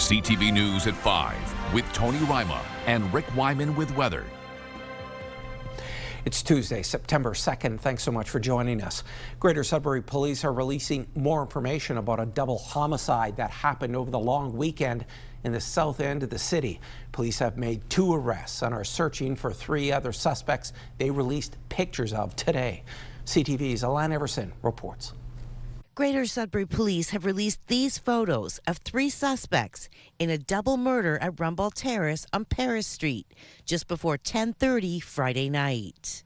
CTV News at 5 with Tony Ryma and Rick Wyman with weather. It's Tuesday, September 2nd. Thanks so much for joining us. Greater Sudbury police are releasing more information about a double homicide that happened over the long weekend in the south end of the city. Police have made 2 arrests and are searching for 3 other suspects they released pictures of today. CTV's Alan Everson reports. Greater Sudbury police have released these photos of 3 suspects in a double murder at Rumball Terrace on Paris Street just before 10:30 Friday night.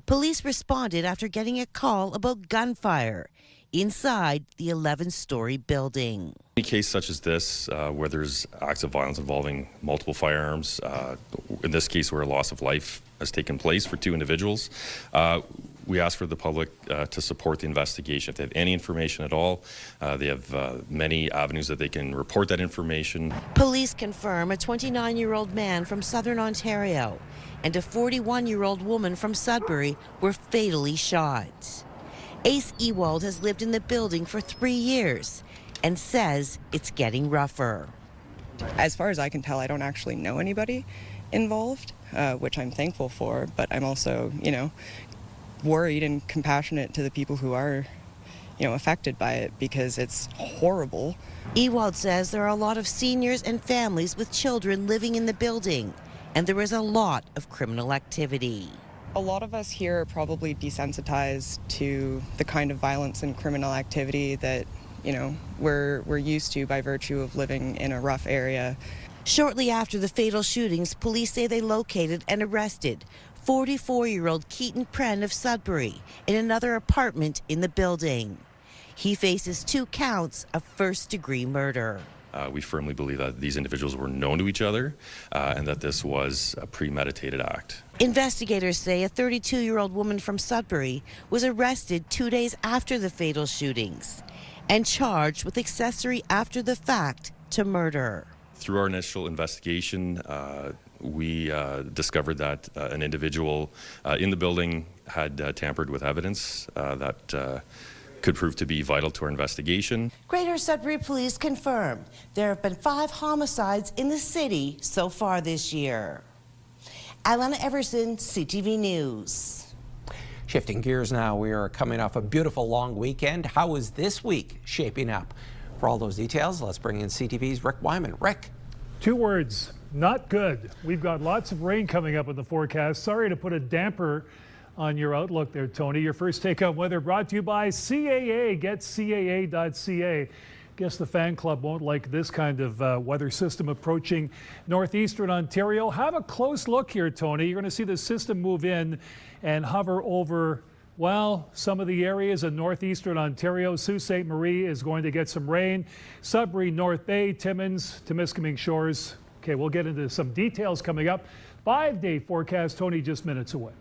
Police responded after getting a call about gunfire inside the 11-story building. In a case such as this, where there's acts of violence involving multiple firearms, in this case where a loss of life has taken place for 2 individuals, we ask for the public to support the investigation. If they have any information at all, they have many avenues that they can report that information. Police confirm a 29-year-old man from Southern Ontario and a 41-year-old woman from Sudbury were fatally shot. Ace Ewald has lived in the building for 3 years and says it's getting rougher. As far as I can tell, I don't actually know anybody involved, which I'm thankful for, but I'm also, worried and compassionate to the people who are, affected by it because it's horrible. Ewald says there are a lot of seniors and families with children living in the building, and there is a lot of criminal activity. A lot of us here are probably desensitized to the kind of violence and criminal activity that, we're used to by virtue of living in a rough area. Shortly after the fatal shootings, police say they located and arrested 44-year-old Keaton Pren of Sudbury in another apartment in the building. He faces 2 counts of first-degree murder. We firmly believe that these individuals were known to each other and that this was a premeditated act. Investigators say a 32-year-old woman from Sudbury was arrested 2 days after the fatal shootings and charged with accessory after the fact to murder. Through our initial investigation, we discovered that an individual in the building had tampered with evidence that could prove to be vital to our investigation. Greater Sudbury Police confirm there have been 5 homicides in the city so far this year. Alana Everson, CTV News. Shifting gears now, we are coming off a beautiful long weekend. How is this week shaping up? For all those details, let's bring in CTV's Rick Wyman. Rick. 2 words, not good. We've got lots of rain coming up in the forecast. Sorry to put a damper on your outlook there, Tony. Your first take on weather brought to you by CAA. Get CAA.ca. Guess the fan club won't like this kind of weather system approaching northeastern Ontario. Have a close look here, Tony. You're going to see the system move in and hover over, well, some of the areas in northeastern Ontario. Sault Ste. Marie is going to get some rain. Sudbury, North Bay, Timmins, Temiskaming Shores. Okay, we'll get into some details coming up. 5-day forecast, Tony, just minutes away.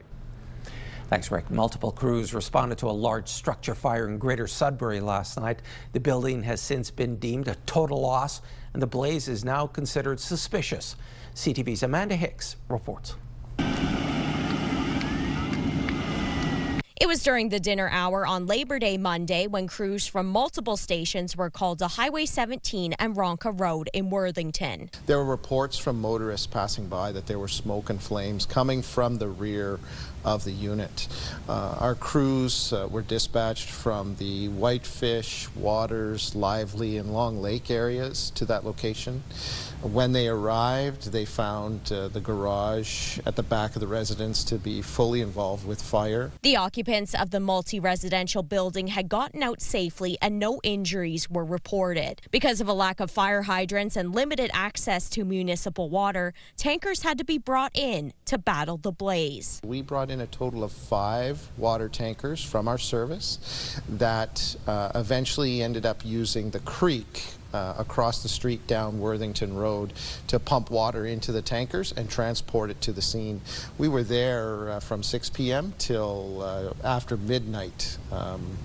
Thanks, Rick. Multiple crews responded to a large structure fire in Greater Sudbury last night. The building has since been deemed a total loss, and the blaze is now considered suspicious. CTV's Amanda Hicks reports. It was during the dinner hour on Labor Day Monday when crews from multiple stations were called to Highway 17 and Ronca Road in Worthington. There were reports from motorists passing by that there were smoke and flames coming from the rear of the unit. Our crews were dispatched from the Whitefish, Waters, Lively, and Long Lake areas to that location. When they arrived, they found the garage at the back of the residence to be fully involved with fire. The occupants of the multi-residential building had gotten out safely and no injuries were reported. Because of a lack of fire hydrants and limited access to municipal water, tankers had to be brought in to battle the blaze. We brought in a total of 5 water tankers from our service that eventually ended up using the creek across the street down Worthington Road to pump water into the tankers and transport it to the scene. We were there from 6 p.m. till after midnight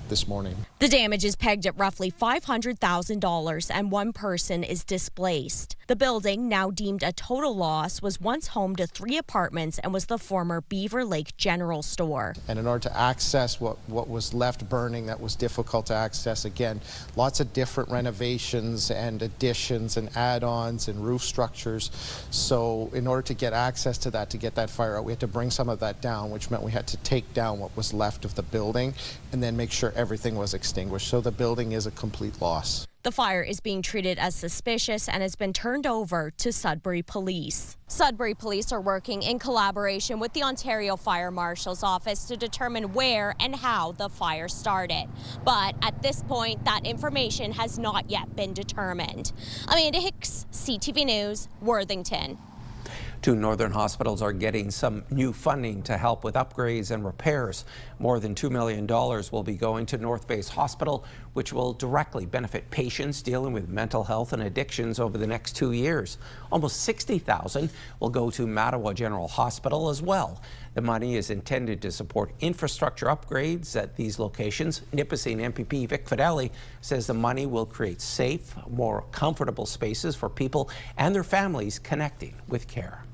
this morning. The damage is pegged at roughly $500,000 and 1 person is displaced. The building, now deemed a total loss, was once home to 3 apartments and was the former Beaver Lake General Store. And in order to access what was left burning that was difficult to access, again, lots of different renovations and additions and add-ons and roof structures. So in order to get access to that, to get that fire out, we had to bring some of that down, which meant we had to take down what was left of the building and then make sure everything was extinguished. So the building is a complete loss. The fire is being treated as suspicious and has been turned over to Sudbury Police. Sudbury Police are working in collaboration with the Ontario Fire Marshal's Office to determine where and how the fire started. But at this point, that information has not yet been determined. Amanda Hicks, CTV News, Worthington. 2 northern hospitals are getting some new funding to help with upgrades and repairs. More than $2 million will be going to North Base Hospital, which will directly benefit patients dealing with mental health and addictions over the next 2 years. Almost $60,000 will go to Mattawa General Hospital as well. The money is intended to support infrastructure upgrades at these locations. Nipissing MPP Vic Fideli says the money will create safe, more comfortable spaces for people and their families connecting with care.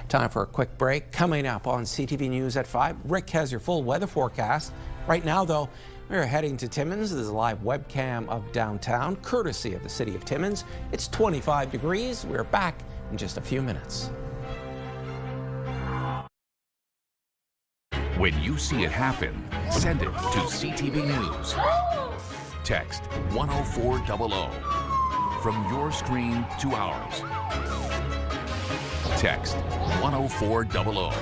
Time for a quick break. Coming up on CTV News at 5, Rick has your full weather forecast. Right now, though, we're heading to Timmins. There's a live webcam of downtown, courtesy of the city of Timmins. It's 25 degrees. We're back in just a few minutes. When you see it happen, send it to CTV News. Text 10400 from your screen to ours. Text 10400.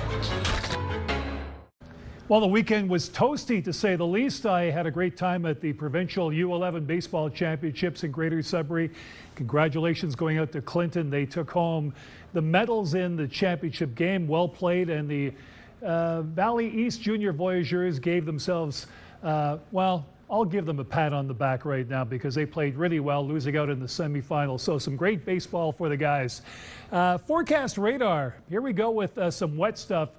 Well, the weekend was toasty, to say the least. I had a great time at the provincial U11 baseball championships in Greater Sudbury. Congratulations going out to Clinton. They took home the medals in the championship game. Well played, and the Valley East Junior Voyageurs gave themselves, well, I'll give them a pat on the back right now because they played really well, losing out in the semifinals. So some great baseball for the guys. Forecast radar. Here we go with some wet stuff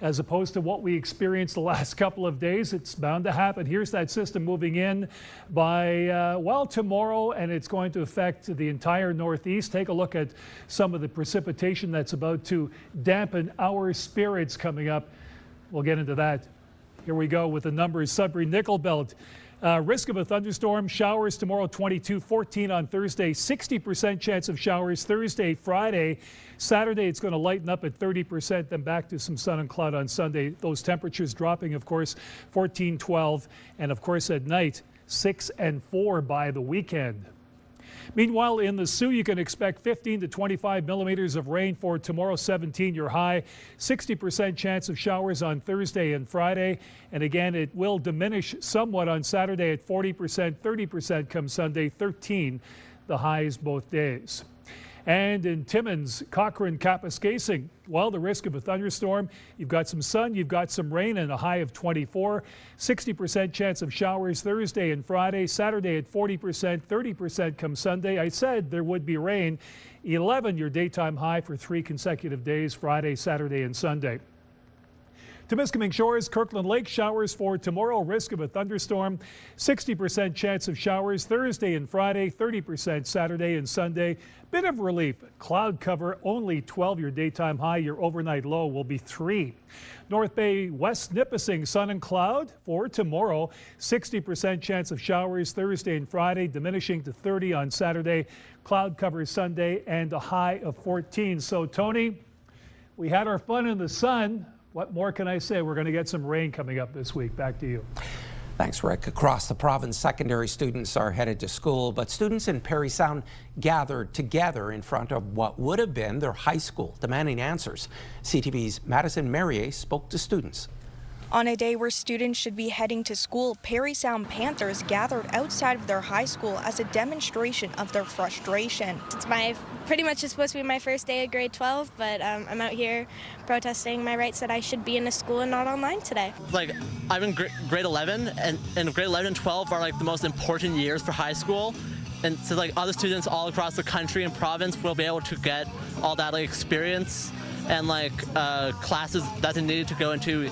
as opposed to what we experienced the last couple of days. It's bound to happen. Here's that system moving in by, well, tomorrow, and it's going to affect the entire Northeast. Take a look at some of the precipitation that's about to dampen our spirits coming up. We'll get into that. Here we go with the numbers. Sudbury Nickel Belt. Risk of a thunderstorm, showers tomorrow 22, 14 on Thursday, 60% chance of showers Thursday, Friday. Saturday it's going to lighten up at 30%, then back to some sun and cloud on Sunday. Those temperatures dropping, of course, 14, 12, and of course at night 6 and 4 by the weekend. Meanwhile, in the Sioux, you can expect 15 to 25 millimeters of rain for tomorrow, 17 your high, 60% chance of showers on Thursday and Friday. And again, it will diminish somewhat on Saturday at 40%, 30% come Sunday, 13 the highs both days. And in Timmins, Cochrane, Kapuskasing, well, the risk of a thunderstorm, you've got some sun, you've got some rain, and a high of 24. 60% chance of showers Thursday and Friday. Saturday at 40%, 30% come Sunday. I said there would be rain. 11 your daytime high for 3 consecutive days, Friday, Saturday, and Sunday. Temiskaming Shores, Kirkland Lake, showers for tomorrow, risk of a thunderstorm, 60% chance of showers Thursday and Friday, 30% Saturday and Sunday. Bit of relief, cloud cover, only 12 your daytime high, your overnight low will be 3. North Bay, West Nipissing, sun and cloud for tomorrow, 60% chance of showers Thursday and Friday, diminishing to 30 on Saturday, cloud cover Sunday, and a high of 14. So Tony, we had our fun in the sun. What more can I say? We're going to get some rain coming up this week. Back to you. Thanks, Rick. Across the province, secondary students are headed to school, but students in Parry Sound gathered together in front of what would have been their high school, demanding answers. CTV's Madison Merrier spoke to students. On a day where students should be heading to school, Parry Sound Panthers gathered outside of their high school as a demonstration of their frustration. It's pretty much supposed to be my first day of grade 12, but I'm out here protesting my rights that I should be in a school and not online today. Like, I'm in grade 11, and grade 11 and 12 are like the most important years for high school. And so like other students all across the country and province will be able to get all that like experience and like classes that they needed to go into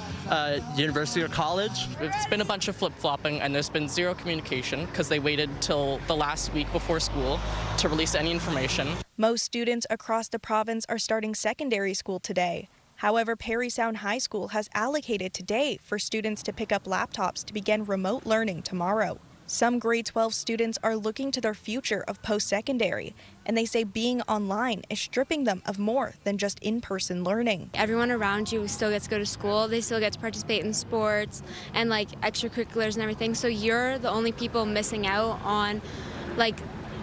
university or college. It's been a bunch of flip-flopping, and there's been zero communication because they waited till the last week before school to release any information. Most students across the province are starting secondary school today. However, Parry Sound High School has allocated today for students to pick up laptops to begin remote learning tomorrow. Some grade 12 students are looking to their future of post-secondary, and they say being online is stripping them of more than just in-person learning. Everyone around you still gets to go to school, they still get to participate in sports and like extracurriculars and everything, so you're the only people missing out on like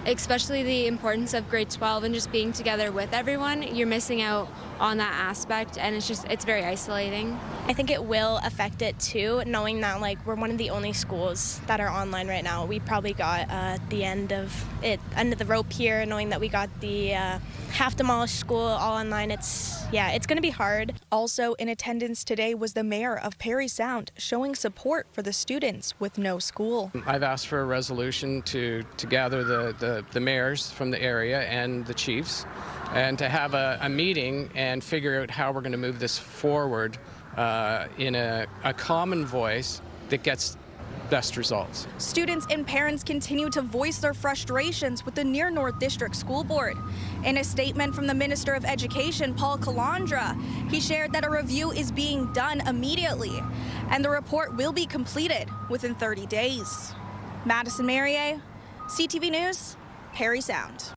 especially the importance of grade 12 and just being together with everyone. You're missing out on that aspect, and it's very isolating. I think it will affect it too, knowing that like we're one of the only schools that are online right now. We probably got the end of the rope here, knowing that we got the half demolished school all online. It's going to be hard. Also in attendance today was the mayor of Parry Sound, showing support for the students with no school. I've asked for a resolution to gather the mayors from the area and the chiefs, and to have a meeting and figure out how we're going to move this forward in a common voice that gets best results. Students and parents continue to voice their frustrations with the Near North District School Board. In a statement from the Minister of Education, Paul Calandra, he shared that a review is being done immediately, and the report will be completed within 30 days. Madison Merrier, CTV News, Parry Sound.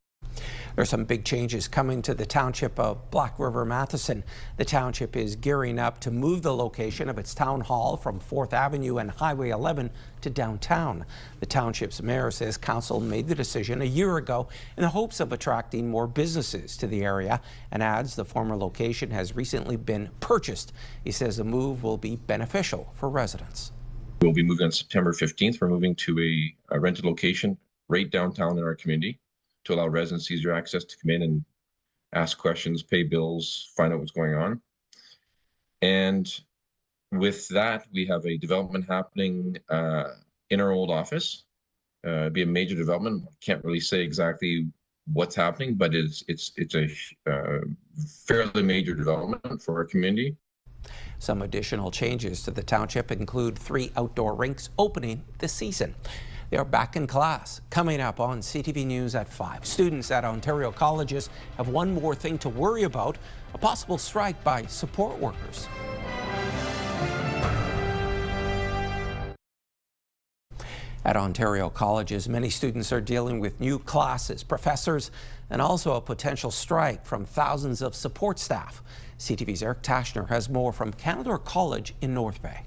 There are some big changes coming to the township of Black River Matheson. The township is gearing up to move the location of its town hall from 4th Avenue and Highway 11 to downtown. The township's mayor says council made the decision a year ago in the hopes of attracting more businesses to the area, and adds the former location has recently been purchased. He says the move will be beneficial for residents. We'll be moving on September 15th. We're moving to a rented location right downtown in our community, to allow residents easier access to come in and ask questions, pay bills, find out what's going on. And with that, we have a development happening in our old office. It'd be a major development. Can't really say exactly what's happening, but it's a fairly major development for our community. Some additional changes to the township include 3 outdoor rinks opening this season. They are back in class. Coming up on CTV News at 5. Students at Ontario colleges have one more thing to worry about: a possible strike by support workers. At Ontario colleges, many students are dealing with new classes, professors, and also a potential strike from thousands of support staff. CTV's Eric Tashner has more from Canadore College in North Bay.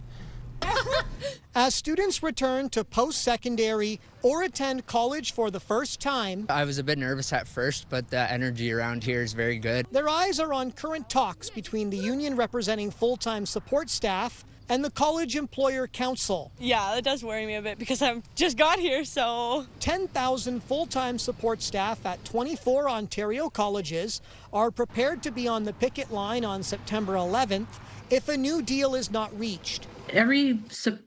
As students return to post-secondary or attend college for the first time, I was a bit nervous at first, but the energy around here is very good. Their eyes are on current talks between the union representing full-time support staff and the College Employer Council. Yeah, it does worry me a bit because I've just got here, so. 10,000 full-time support staff at 24 Ontario colleges are prepared to be on the picket line on September 11th if a new deal is not reached. Every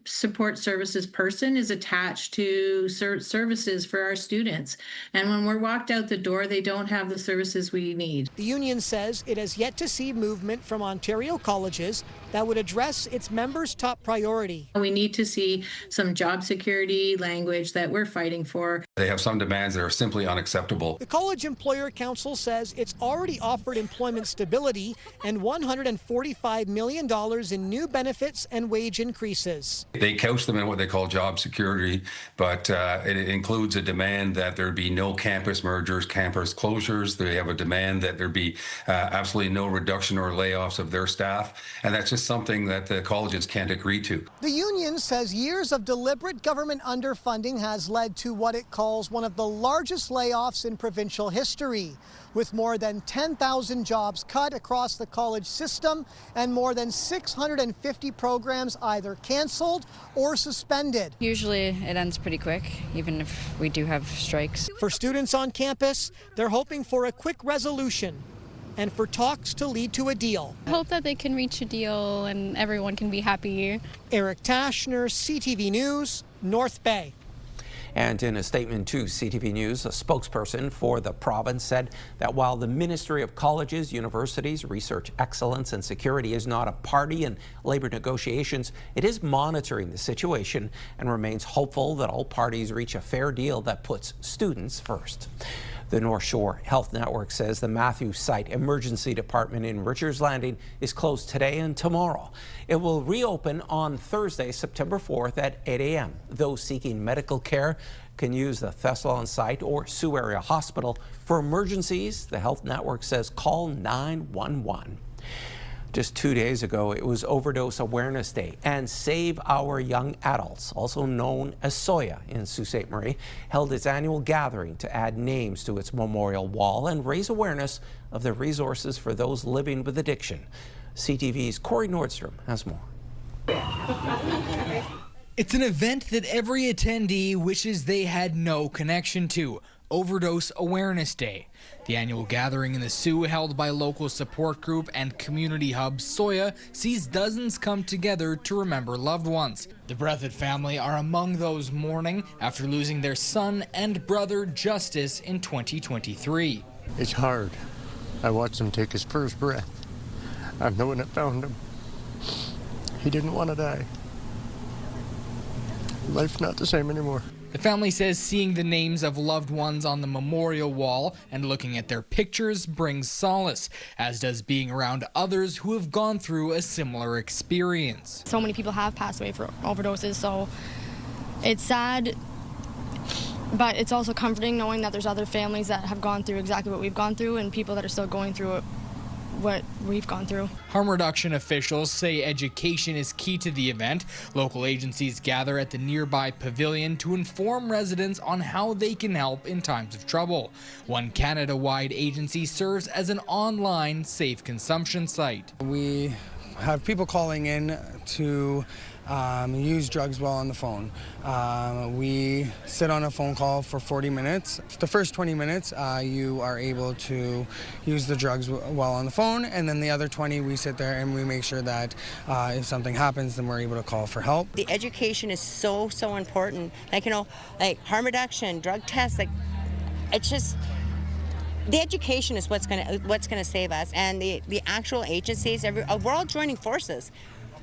support services person is attached to services for our students. And when we're walked out the door, they don't have the services we need. The union says it has yet to see movement from Ontario colleges that would address its members' top priority. We need to see some job security language that we're fighting for. They have some demands that are simply unacceptable. The College Employer Council says it's already offered employment stability and $145 million in new benefits and wage increases. They couch them in what they call job security, but it includes a demand that there be no campus mergers, campus closures. They have a demand that there be absolutely no reduction or layoffs of their staff, and that's just something that the colleges can't agree to. The union says years of deliberate government underfunding has led to what it calls one of the largest layoffs in provincial history, with more than 10,000 jobs cut across the college system and more than 650 programs either canceled or suspended. Usually it ends pretty quick, even if we do have strikes. For students on campus, they're hoping for a quick resolution and for talks to lead to a deal. I hope that they can reach a deal and everyone can be happy. Eric Tashner, CTV News, North Bay. And in a statement to CTV News, a spokesperson for the province said that while the Ministry of Colleges, Universities, Research Excellence and Security is not a party in labor negotiations, it is monitoring the situation and remains hopeful that all parties reach a fair deal that puts students first. The North Shore Health Network says the Matthews Site Emergency Department in Richards Landing is closed today and tomorrow. It will reopen on Thursday, September 4th at 8 a.m. Those seeking medical care can use the Thessalon site or Sioux Area Hospital. For emergencies, the health network says call 911. Just 2 days ago, it was Overdose Awareness Day, and Save Our Young Adults, also known as SOYA in Sault Ste. Marie, held its annual gathering to add names to its memorial wall and raise awareness of the resources for those living with addiction. CTV's Corey Nordstrom has more. It's an event that every attendee wishes they had no connection to. Overdose Awareness Day. The annual gathering in the Sioux, held by local support group and community hub SOYA, sees dozens come together to remember loved ones. The Breathitt family are among those mourning after losing their son and brother Justice in 2023. It's hard. I watched him take his first breath. I know when it found him. He didn't want to die. Life's not the same anymore. The family says seeing the names of loved ones on the memorial wall and looking at their pictures brings solace, as does being around others who have gone through a similar experience. So many people have passed away from overdoses, so it's sad, but it's also comforting knowing that there's other families that have gone through exactly what we've gone through and people that are still going through it. What we've gone through. Harm reduction officials say education is key to the event. Local agencies gather at the nearby pavilion to inform residents on how they can help in times of trouble. One Canada-wide agency serves as an online safe consumption site. We have people calling in to use drugs while on the phone. We sit on a phone call for 40 minutes. The first 20 minutes, you are able to use the drugs while on the phone, and then the other 20, we sit there and we make sure that if something happens, then we're able to call for help. The education is so important. Like, like harm reduction, drug tests, like, it's just, the education is what's gonna save us, and the actual agencies, we're all joining forces.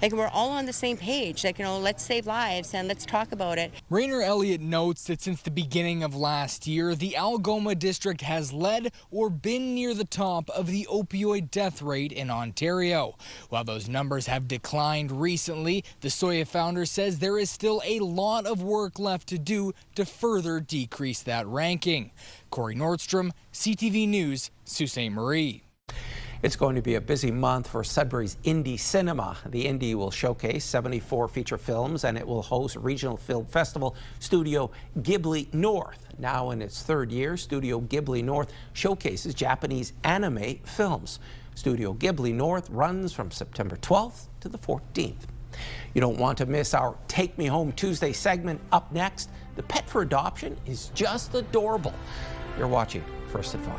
Like, we're all on the same page. Like, let's save lives and let's talk about it. Rainer Elliott notes that since the beginning of last year, the Algoma district has led or been near the top of the opioid death rate in Ontario. While those numbers have declined recently, the SOYA founder says there is still a lot of work left to do to further decrease that ranking. Corey Nordstrom, CTV News, Sault Ste. Marie. It's going to be a busy month for Sudbury's Indie Cinema. The Indie will showcase 74 feature films, and it will host Regional Film Festival Studio Ghibli North. Now in its third year, Studio Ghibli North showcases Japanese anime films. Studio Ghibli North runs from September 12th to the 14th. You don't want to miss our Take Me Home Tuesday segment. Up next, the pet for adoption is just adorable. You're watching First at 5.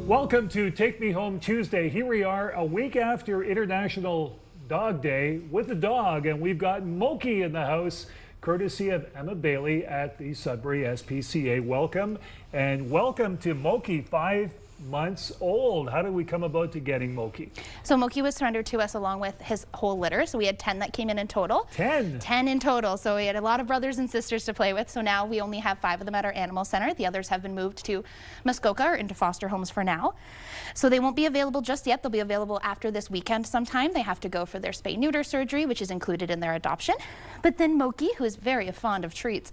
Welcome to Take Me Home Tuesday. Here we are a week after International Dog Day with the dog, and we've got Moki in the house, courtesy of Emma Bailey at the Sudbury SPCA. Welcome, and welcome to Moki, 5 months old. How did we come about to getting Moki? So Moki was surrendered to us along with his whole litter. So we had 10 that came in total. 10? 10 in total. So we had a lot of brothers and sisters to play with. So now we only have 5 of them at our animal center. The others have been moved to Muskoka or into foster homes for now. So they won't be available just yet. They'll be available after this weekend sometime. They have to go for their spay-neuter surgery, which is included in their adoption. But then Moki, who is very fond of treats,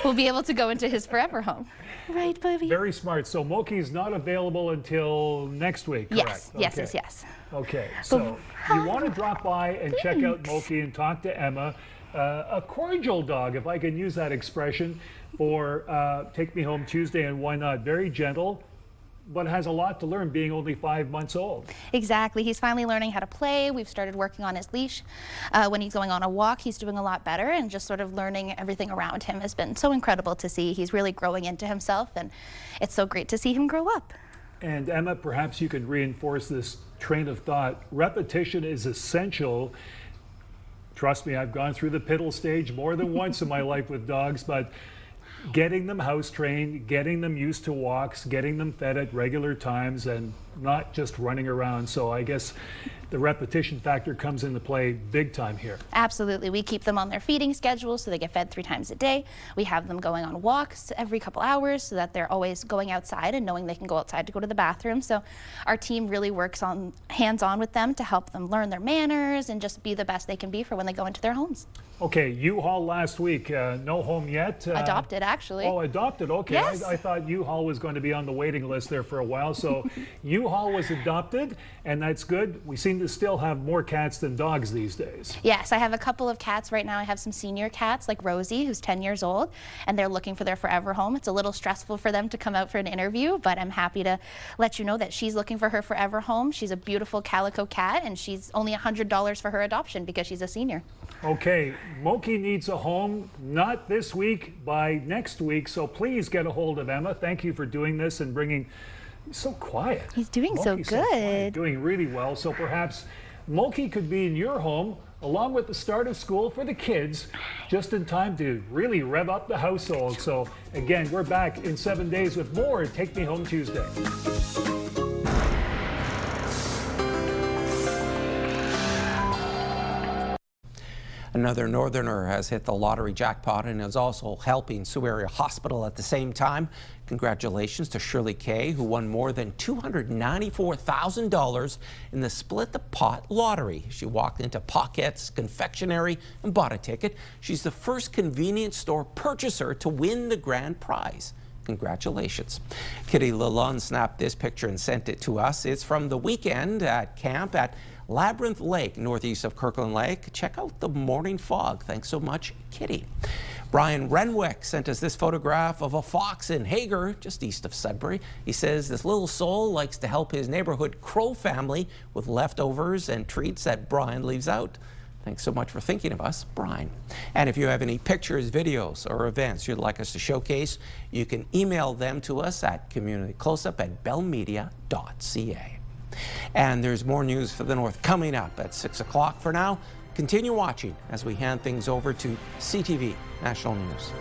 will be able to go into his forever home. Right, Bobby? Very smart. So Moki is not available until next week, correct? Yes, yes, okay. yes. Okay, so you want to drop by and check out Moki and talk to Emma. A cordial dog, if I can use that expression, for Take Me Home Tuesday, and why not? Very gentle, but has a lot to learn, being only 5 months old. Exactly. He's finally learning how to play. We've started working on his leash. When he's going on a walk, he's doing a lot better, and just sort of learning everything around him has been so incredible to see. He's really growing into himself, and it's so great to see him grow up. And Emma, perhaps you could reinforce this train of thought. Repetition is essential. Trust me, I've gone through the piddle stage more than once in my life with dogs, but getting them house trained, getting them used to walks, getting them fed at regular times, and not just running around. So I guess the repetition factor comes into play big time here. Absolutely. We keep them on their feeding schedule so they get fed 3 times a day. We have them going on walks every couple hours so that they're always going outside and knowing they can go outside to go to the bathroom. So our team really works on hands-on with them to help them learn their manners and just be the best they can be for when they go into their homes. Okay, U-Haul last week, no home yet. Adopted, actually. Oh, adopted, okay. Yes. I thought U-Haul was going to be on the waiting list there for a while. So U-Haul was adopted, and that's good. We seem to still have more cats than dogs these days. Yes, I have a couple of cats right now. I have some senior cats like Rosie, who's 10 years old, and they're looking for their forever home. It's a little stressful for them to come out for an interview, but I'm happy to let you know that she's looking for her forever home. She's a beautiful calico cat, and she's only $100 for her adoption because she's a senior. Okay, Moki needs a home, not this week, by next week, so please get a hold of Emma. Thank you for doing this and bringing... He's so quiet. He's doing so good. Doing really well, so perhaps Moki could be in your home along with the start of school for the kids, just in time to really rev up the household. So again, we're back in 7 days with more Take Me Home Tuesday. Another Northerner has hit the lottery jackpot and is also helping Sioux Area Hospital at the same time. Congratulations to Shirley Kay, who won more than $294,000 in the Split the Pot lottery. She walked into Pocket's Confectionery and bought a ticket. She's the first convenience store purchaser to win the grand prize. Congratulations. Kitty Lalonde snapped this picture and sent it to us. It's from the weekend at camp at Labyrinth Lake, northeast of Kirkland Lake. Check out the morning fog. Thanks so much, Kitty. Brian Renwick sent us this photograph of a fox in Hager, just east of Sudbury. He says this little soul likes to help his neighborhood crow family with leftovers and treats that Brian leaves out. Thanks so much for thinking of us, Brian. And if you have any pictures, videos, or events you'd like us to showcase, you can email them to us at communitycloseup@bellmedia.ca. And there's more news for the North coming up at 6 o'clock. For now, continue watching as we hand things over to CTV National News.